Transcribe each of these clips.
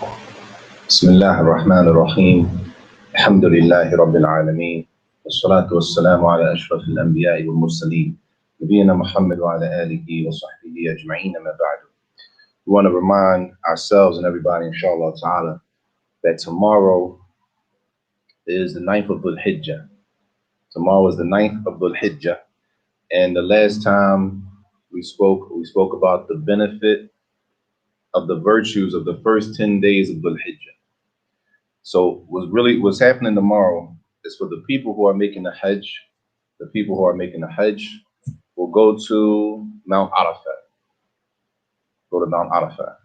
بسم الله الرحمن الرحيم الحمد لله رب العالمين والصلاة والسلام على أشرف الأنبياء والمرسلين نبينا محمد وعلى آله وصحبه أجمعين ما بعد. We want to remind ourselves and everybody, inshallah ta'ala, that tomorrow is the ninth of Dhul Hijjah. Tomorrow is the ninth of Dhul Hijjah. And the last time we spoke about the benefit of the virtues of the first 10 days of Dhul Hijjah. So what's happening tomorrow is for the people who are making the Hajj. The people who are making the Hajj will go to Mount Arafat. Go to Mount Arafat.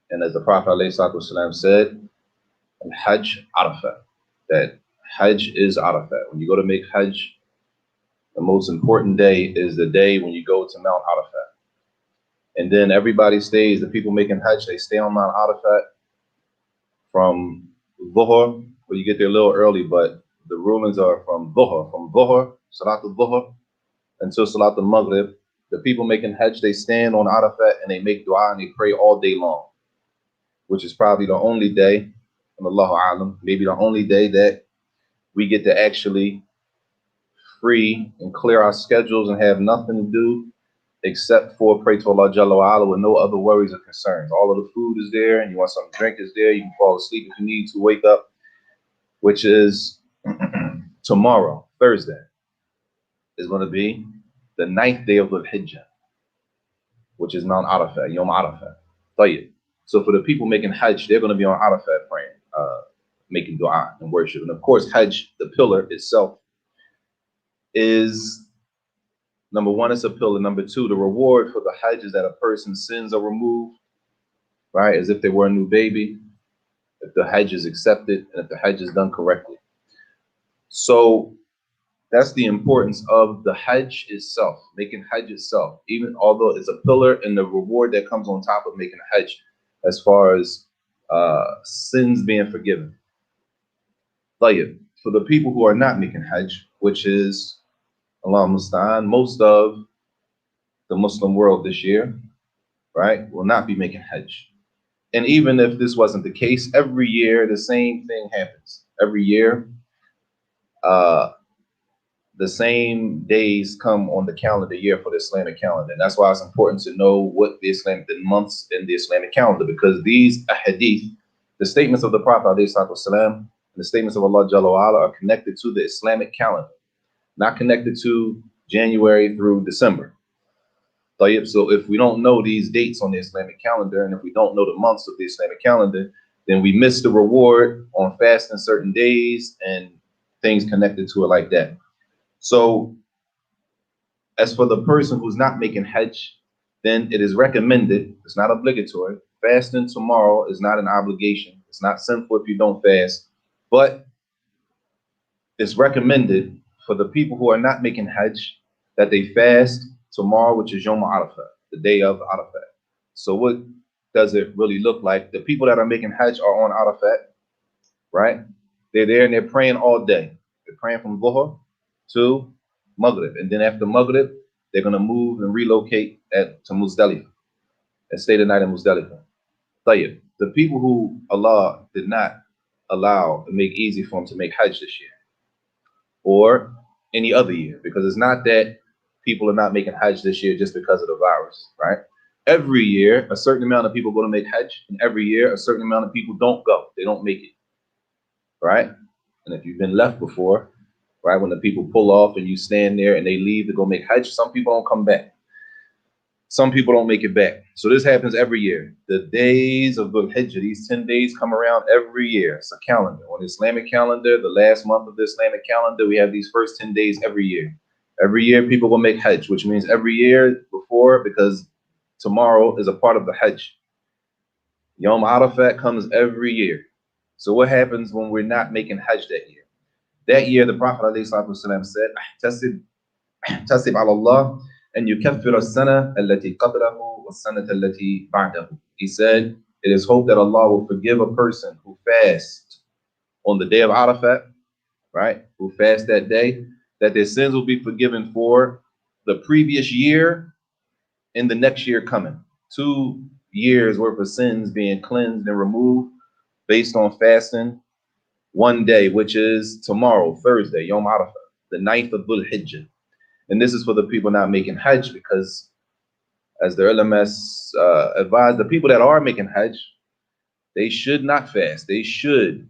And as the Prophet ﷺ said, Al-Hajj Arafat, that Hajj is Arafat. When you go to make Hajj, the most important day is the day when you go to Mount Arafat. And then everybody stays, the people making Hajj, they stay on Mount Arafat from Dhuhr, well, you get there a little early, but the rulings are from Dhuhr, Salat al-Dhuhr, until Salat al-Maghrib. The people making Hajj, they stand on Arafat and they make dua and they pray all day long, which is probably the only day, and Allahu A'lam, maybe the only day that we get to actually free and clear our schedules and have nothing to do except for pray to Allah Jalla wa Ala with no other worries or concerns. All of the food is there, and you want something to drink is there. You can fall asleep if you need to wake up, which is tomorrow, Thursday, is going to be the ninth day of the Hijjah, which is Mount Arafat, Yom Arafat. Tayyib. So for the people making Hajj, they're going to be on Arafat praying, making dua and worship. And of course, Hajj, the pillar itself, is number one, it's a pillar. Number two, the reward for the Hajj is that a person's sins are removed, right? As if they were a new baby, if the Hajj is accepted and if the Hajj is done correctly. So that's the importance of the Hajj itself, making Hajj itself, even although it's a pillar and the reward that comes on top of making a Hajj as far as sins being forgiven. Tayyib. For the people who are not making Hajj, which is Allah Musta'an, most of the Muslim world this year, right, will not be making Hajj. And even if this wasn't the case, every year the same thing happens. Every year, the same days come on the calendar year for the Islamic calendar. And that's why it's important to know what the months in the Islamic calendar, because these ahadith, the statements of the Prophet ﷺ, and the statements of Allah Jalla wa Ala are connected to the Islamic calendar, not connected to January through December. So if we don't know these dates on the Islamic calendar, and if we don't know the months of the Islamic calendar, then we miss the reward on fasting certain days and things connected to it like that. So as for the person who's not making Hajj, then it is recommended, it's not obligatory. Fasting tomorrow is not an obligation. It's not sinful if you don't fast, but it's recommended for the people who are not making Hajj that they fast tomorrow, which is Yom Arafat, the day of Arafat. So what does it really look like? The people that are making Hajj are on Arafat, right? They're there and they're praying all day. They're praying from Dhuhr to Maghrib. And then after Maghrib, they're going to move and relocate to Muzdalifah and stay the night in Muzdalifah. Tayyib. The people who Allah did not allow and make easy for them to make Hajj this year or any other year, because it's not that people are not making Hajj this year just because of the virus, right? Every year, a certain amount of people go to make Hajj, and every year, a certain amount of people don't go. They don't make it, right? And if you've been left before, right, when the people pull off and you stand there and they leave to go make Hajj, some people don't come back. Some people don't make it back. So this happens every year. The days of Dhul Hijjah, these 10 days come around every year. It's a calendar. On the Islamic calendar, the last month of the Islamic calendar, we have these first 10 days every year. Every year people will make Hajj, which means every year before, because tomorrow is a part of the Hajj. Yom Arafat comes every year. So what happens when we're not making Hajj that year? That year, the Prophet ﷺ said, "Tasib ala Allah and yukaffir as-sana allati qablahu was-sanata allati ba'dahu." He said, it is hoped that Allah will forgive a person who fasts on the day of Arafat, right? Who fast that day, that their sins will be forgiven for the previous year and the next year coming. 2 years worth of sins being cleansed and removed based on fasting one day, which is tomorrow, Thursday, Yom Arafah, the 9th of Dhul Hijjah. And this is for the people not making Hajj, because as the ulama's advise, the people that are making Hajj, they should not fast. They should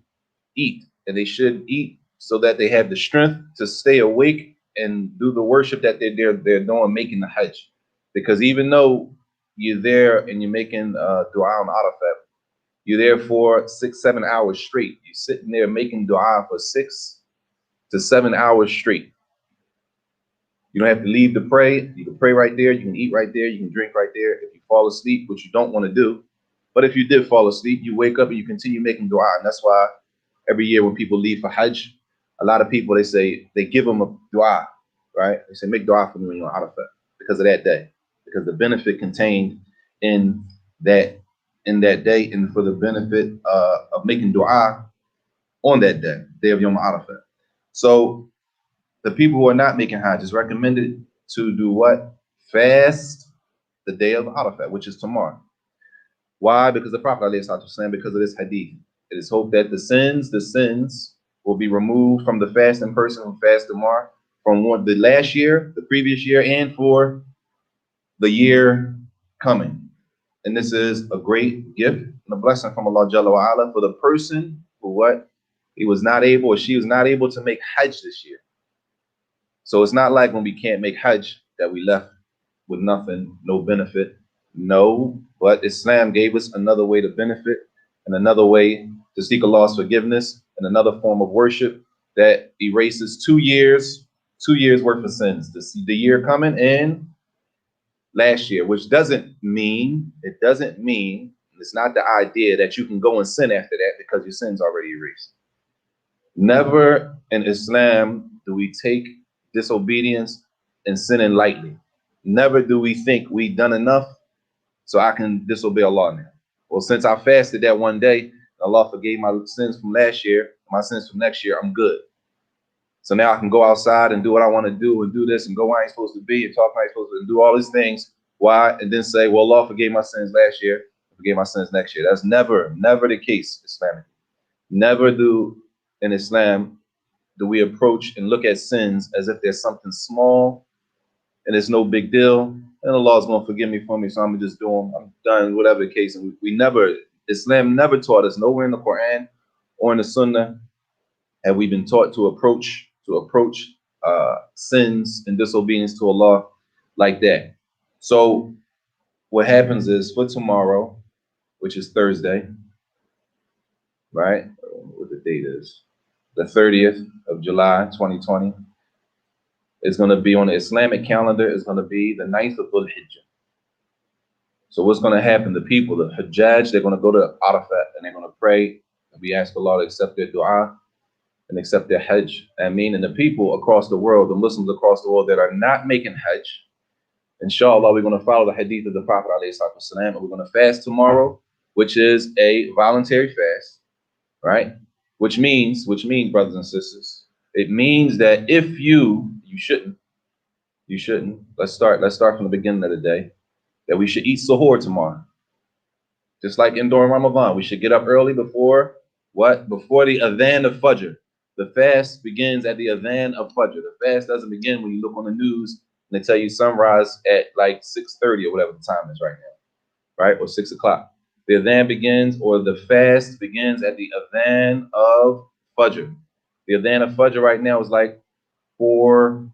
eat, and they should eat so that they have the strength to stay awake and do the worship that they're doing, making the Hajj. Because even though you're there and you're making dua on Arafat, you're there for 6-7 hours straight. You're sitting there making dua for 6 to 7 hours straight. You don't have to leave to pray. You can pray right there. You can eat right there. You can drink right there. If you fall asleep, which you don't want to do, but if you did fall asleep, you wake up and you continue making dua. And that's why every year when people leave for Hajj, a lot of people, they give them a dua, right? They say, make dua for me when you're on Arafat, because of that day, because the benefit contained in that day, and for the benefit of making dua on that day of Yom Arafat. So the people who are not making Hajj, is recommended to do what? Fast the day of Arafat, which is tomorrow. Why? Because the Prophet ﷺ, because of this hadith, it is hoped that the sins will be removed from the fasting person who fasts tomorrow, from the last year, the previous year, and for the year coming. And this is a great gift and a blessing from Allah Jalla wa Ala for the person who he was not able, or she was not able to make Hajj this year. So it's not like when we can't make Hajj that we left with nothing, no benefit. No, but Islam gave us another way to benefit, and another way to seek Allah's forgiveness, and another form of worship that erases 2 years worth of sins. The year coming and last year, which doesn't mean, it's not the idea that you can go and sin after that because your sin's already erased. Never in Islam do we take disobedience and sinning lightly. Never do we think we've done enough so I can disobey Allah now. Well, since I fasted that one day, Allah forgave my sins from last year, my sins from next year, I'm good. So now I can go outside and do what I want to do, and do this and go where I ain't supposed to be, and talk where I ain't supposed to, and do all these things. Why? And then say, well, Allah forgave my sins last year, forgave my sins next year. That's never the case, Islamically. Never in Islam do we approach and look at sins as if there's something small and it's no big deal, and Allah's going to forgive me for me, so I'm going to just do them. I'm done, whatever the case. And Islam never taught us, nowhere in the Quran or in the Sunnah have we been taught to approach sins and disobedience to Allah like that. So what happens is, for tomorrow, which is Thursday, right? What the date is, the 30th of July, 2020. It's going to be on the Islamic calendar. It's going to be the 9th of Dhul Hijjah. So what's going to happen? The people, the Hajjaj, they're going to go to Arafat and they're going to pray. And we ask Allah to accept their dua and accept their Hajj. And the people across the world, the Muslims across the world that are not making Hajj, inshallah, we're going to follow the hadith of the Prophet ﷺ, and we're going to fast tomorrow, which is a voluntary fast, right? Which means, brothers and sisters, it means that if you shouldn't. Let's start from the beginning of the day, that we should eat suhoor tomorrow. Just like during Ramadan, we should get up early before the adhan of Fajr. The fast begins at the adhan of Fajr. The fast doesn't begin when you look on the news and they tell you sunrise at like 6:30 or whatever the time is right now, right? Or 6 o'clock. The adhan begins, or the fast begins, at the adhan of Fajr. The adhan of Fajr right now is like 4.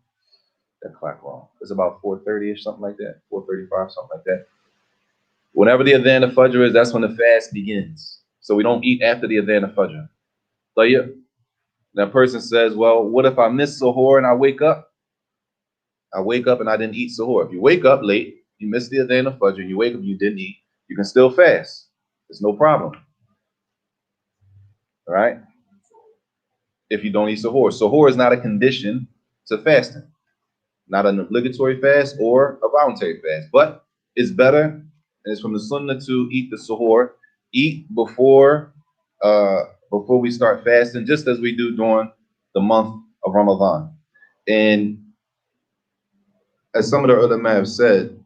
That clock wrong. It's about 4:30 or something like that. 4:35, something like that. Whenever the adhan of Fajr is, that's when the fast begins. So we don't eat after the adhan of Fajr. So yeah. That person says, well, what if I miss suhoor and I wake up? I wake up and I didn't eat suhoor. If you wake up late, you missed the adhan of Fajr, and you wake up and you didn't eat, you can still fast. There's no problem. All right? If you don't eat suhoor. Suhoor is not a condition to fasting. Not an obligatory fast or a voluntary fast, but it's better, and it's from the Sunnah to eat the suhoor, eat before we start fasting, just as we do during the month of Ramadan. And as some of the ulama have said,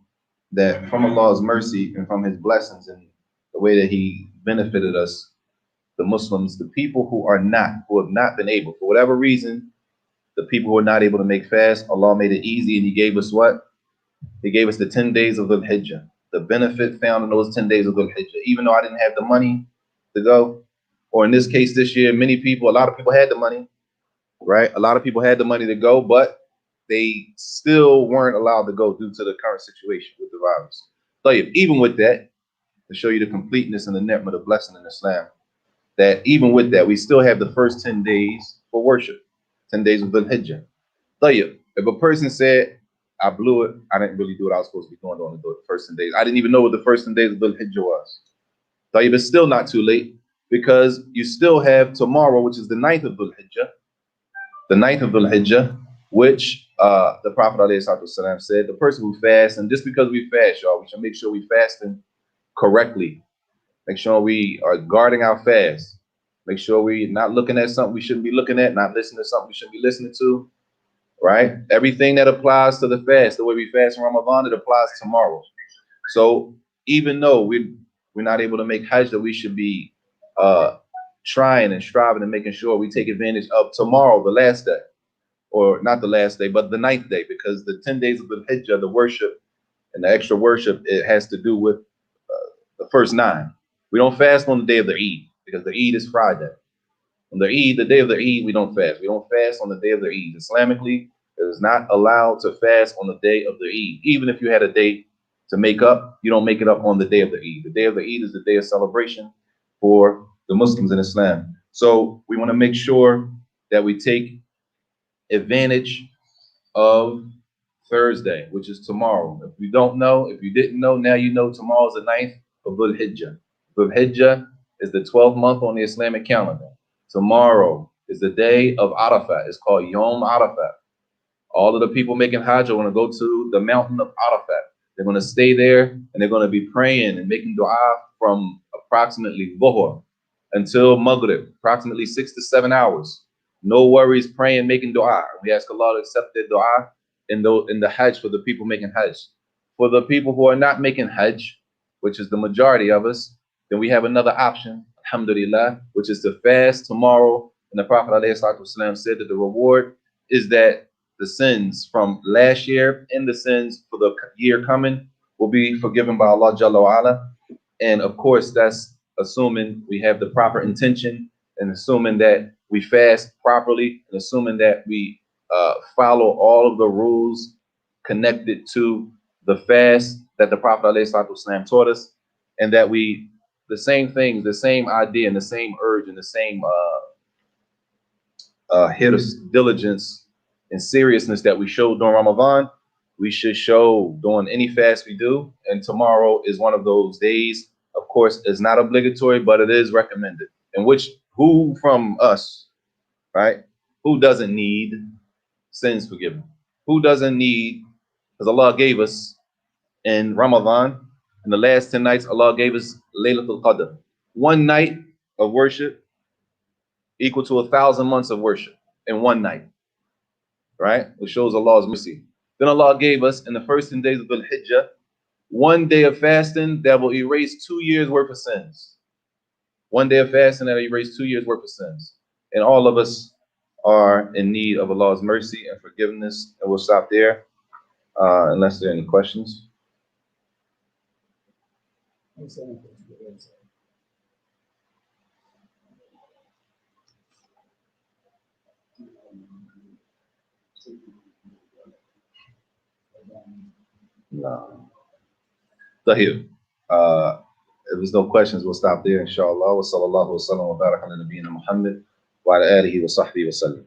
that from Allah's mercy and from His blessings and the way that He benefited us the Muslims, the people who have not been able, for whatever reason, the people who are not able to make fast, Allah made it easy, and He gave us what? He gave us the 10 days of Dhul Hijjah, the benefit found in those 10 days of Dhul Hijjah. Even though I didn't have the money to go, or in this case this year, a lot of people had the money, right? A lot of people had the money to go, but they still weren't allowed to go due to the current situation with the virus. So even with that, to show you the completeness and the ni'mah, the blessing in Islam, that even with that, we still have the first 10 days for worship, 10 days of Dhul Hijjah. If a person said, I blew it, I didn't really do what I was supposed to be doing on the first 10 days. I didn't even know what the first 10 days of Dhul Hijjah was. It's still not too late, because you still have tomorrow, which is the 9th of Dhul Hijjah, which the Prophet ﷺ said, the person who fasts, and just because we fast, y'all, we should make sure we fasting correctly. Make sure we are guarding our fast. Make sure we're not looking at something we shouldn't be looking at, not listening to something we shouldn't be listening to, right? Everything that applies to the fast, the way we fast in Ramadan, it applies tomorrow. So even though we're not able to make Hajj, that we should be trying and striving and making sure we take advantage of tomorrow, the last day, or not the last day, but the 9th day, because the 10 days of the Hijjah, the worship and the extra worship, it has to do with the first 9. We don't fast on the day of the Eid, because the Eid is Friday. On the Eid, the day of the Eid, we don't fast. We don't fast on the day of the Eid. Islamically, it is not allowed to fast on the day of the Eid. Even if you had a day to make up, you don't make it up on the day of the Eid. The day of the Eid is the day of celebration for the Muslims in Islam. So we want to make sure that we take advantage of Thursday, which is tomorrow. If you didn't know, now you know. Tomorrow is the 9th of Dhul Hijjah. Dhul Hijjah is the 12th month on the Islamic calendar. Tomorrow is the day of Arafat. It's called Yom Arafat. All of the people making Hajj are going to go to the mountain of Arafat. They're going to stay there, and they're going to be praying and making dua from approximately Dhuhr until Maghrib, approximately 6 to 7 hours. No worries, praying, making dua. We ask Allah to accept their dua in the Hajj for the people making Hajj. For the people who are not making Hajj, which is the majority of us, then we have another option, alhamdulillah, which is to fast tomorrow. And the Prophet ﷺ said that the reward is that the sins from last year and the sins for the year coming will be forgiven by Allah Jalla wa Ala. And of course, that's assuming we have the proper intention, and assuming that we fast properly, and assuming that we follow all of the rules connected to the fast that the Prophet ﷺ taught us, and that we, the same things, the same idea, and the same urge, and the same diligence and seriousness that we showed during Ramadan, we should show during any fast we do. And tomorrow is one of those days. Of course, it's not obligatory, but it is recommended. In which, who from us, right? Who doesn't need sins forgiven? Who doesn't need, because Allah gave us in Ramadan, in the last 10 nights, Allah gave us Laylatul Qadr. One night of worship equal to 1,000 months of worship in one night, right? Which shows Allah's mercy. Then Allah gave us in the first 10 days of Dhul Hijjah, one day of fasting that will erase 2 years worth of sins. One day of fasting that will erase 2 years worth of sins. And all of us are in need of Allah's mercy and forgiveness. And we'll stop there, unless there are any questions. No. Tahir. If there's no questions, we'll stop there, inshallah. Wa sallallahu wa sallam wa baraka ala nabiyyina Muhammad wa ala alihi wa sahbihi wa sallam.